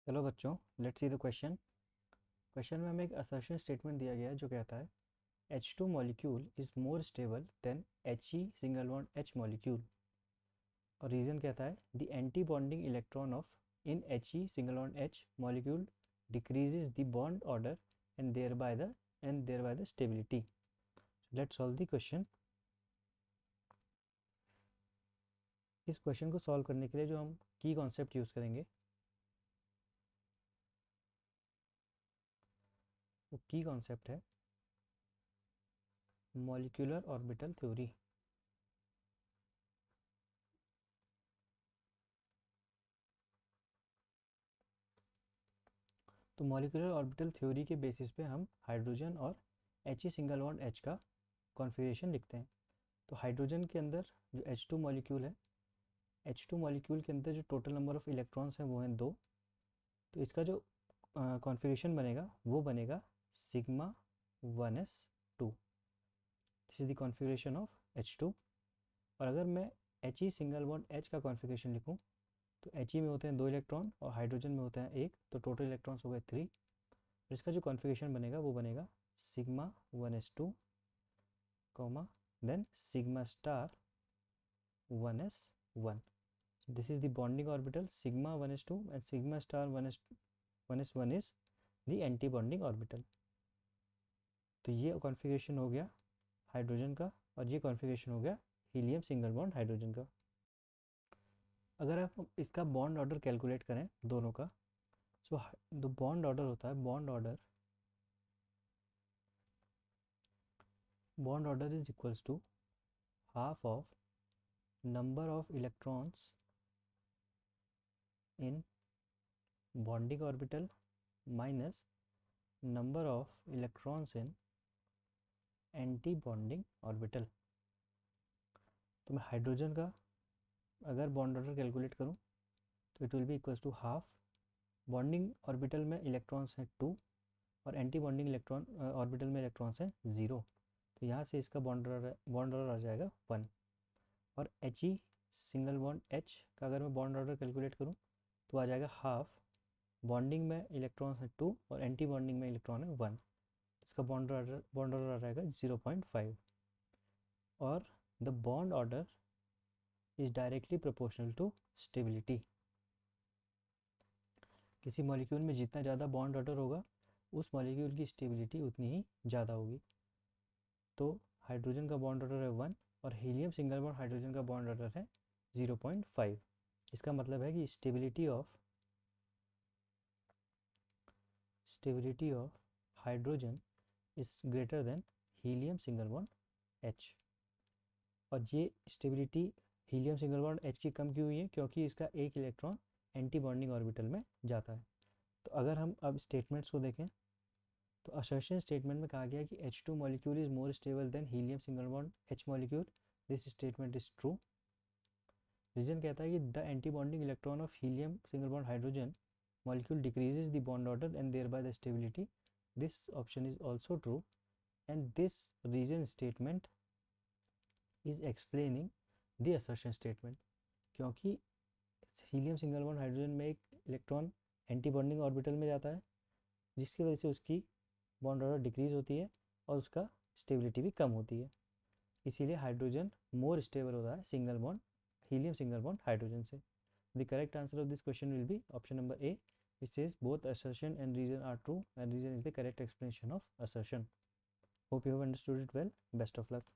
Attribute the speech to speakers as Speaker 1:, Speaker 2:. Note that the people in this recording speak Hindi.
Speaker 1: चलो बच्चों, let's see the question. Question में हमें एक असर्शन स्टेटमेंट दिया गया है जो कहता है H2 molecule is more stable than He single bond H molecule. और रीज़न कहता है the antibonding electron of in He single bond H molecule decreases the bond order and thereby the stability. Let's solve the question. इस क्वेश्चन को सॉल्व करने के लिए जो हम की कॉन्सेप्ट यूज़ करेंगे वो की कॉन्सेप्ट है मॉलिक्यूलर ऑर्बिटल थ्योरी। तो मॉलिक्यूलर ऑर्बिटल थ्योरी के बेसिस पे हम हाइड्रोजन और He सिंगल बॉन्ड H का कॉन्फ़िगरेशन लिखते हैं। तो हाइड्रोजन के अंदर जो H2 मॉलिक्यूल है, H2 मॉलिक्यूल के अंदर जो टोटल नंबर ऑफ़ इलेक्ट्रॉन्स हैं वो हैं 2। तो इसका जो कॉन्फ़िगरेशन बनेगा वो बनेगा sigma 1s2। This is the configuration of H2। और अगर मैं He सिंगल बॉन्ड H का कॉन्फ़िगरेशन लिखूँ तो He में होते हैं 2 इलेक्ट्रॉन और हाइड्रोजन में होते हैं 1, तो टोटल इलेक्ट्रॉन्स हो गए 3। और इसका जो कॉन्फ़िगरेशन बनेगा वो बनेगा sigma 1s2 comma then sigma star 1s1। So this is the bonding orbital sigma 1s2 and sigma star 1s1 is the anti bonding orbital। तो ये कॉन्फ़िगरेशन हो गया हाइड्रोजन का और ये कॉन्फ़िगरेशन हो गया हीलियम सिंगल बॉन्ड हाइड्रोजन का। अगर आप इसका बॉन्ड ऑर्डर कैलकुलेट करें दोनों का, सो जो बॉन्ड ऑर्डर होता है bond order is equals to half of number of electrons in bonding orbital minus number of electrons in antibonding orbital. तो मैं हाइड्रोजन का अगर बॉन्ड ऑर्डर कैलकुलेट करूं तो it will be equals to half, bonding orbital में इलेक्ट्रॉन्स हैं 2 और एंटी बॉन्डिंग इलेक्ट्रॉन ऑर्बिटल में इलेक्ट्रॉन्स हैं 0। तो यहाँ से इसका बॉन्ड ऑर्डर आ जाएगा 1। और He सिंगल बॉन्ड H का अगर मैं बॉन्ड ऑर्डर कैलकुलेट करूँ तो आ जाएगा हाफ, बॉन्डिंग में इलेक्ट्रॉन्स हैं 2 और एंटी बॉन्डिंग में इलेक्ट्रॉन है 1। इसका बॉन्ड ऑर्डर आ जाएगा 0.5। और the bond order is directly proportional to stability. किसी मॉलिक्यूल में जितना ज़्यादा बॉन्ड ऑर्डर होगा उस मॉलिक्यूल की स्टेबिलिटी उतनी ही ज़्यादा होगी। तो हाइड्रोजन का बॉन्ड ऑर्डर है 1 और हीलियम सिंगल बॉन्ड हाइड्रोजन का बॉन्ड ऑर्डर है 0.5। इसका मतलब है कि stability of hydrogen is greater than helium single bond H। और ये stability helium single bond H की कम क्यों हुई है? क्योंकि इसका एक इलेक्ट्रॉन एंटी बॉन्डिंग ऑर्बिटल में जाता है। तो अगर हम अब स्टेटमेंट्स को देखें तो असर्शन स्टेटमेंट में कहा गया है कि H2 molecule is more stable than helium single bond H molecule. This statement is true. Reason कहता है कि the antibonding electron of helium single bond hydrogen molecule decreases the bond order and thereby the stability. This option is also true, and this reason statement is explaining the assertion statement। क्योंकि हीलियम सिंगल बॉन्ड हाइड्रोजन में एक इलेक्ट्रॉन एंटी बॉन्डिंग ऑर्बिटल में जाता है जिसकी वजह से उसकी बॉन्ड ऑर्डर डिक्रीज होती है और उसका स्टेबिलिटी भी कम होती है। इसीलिए हाइड्रोजन मोर स्टेबल होता है single bond helium single bond hydrogen से। The correct answer of this question will be option number A, which says both assertion and reason are true and reason is the correct explanation of assertion. Hope you have understood it well. Best of luck.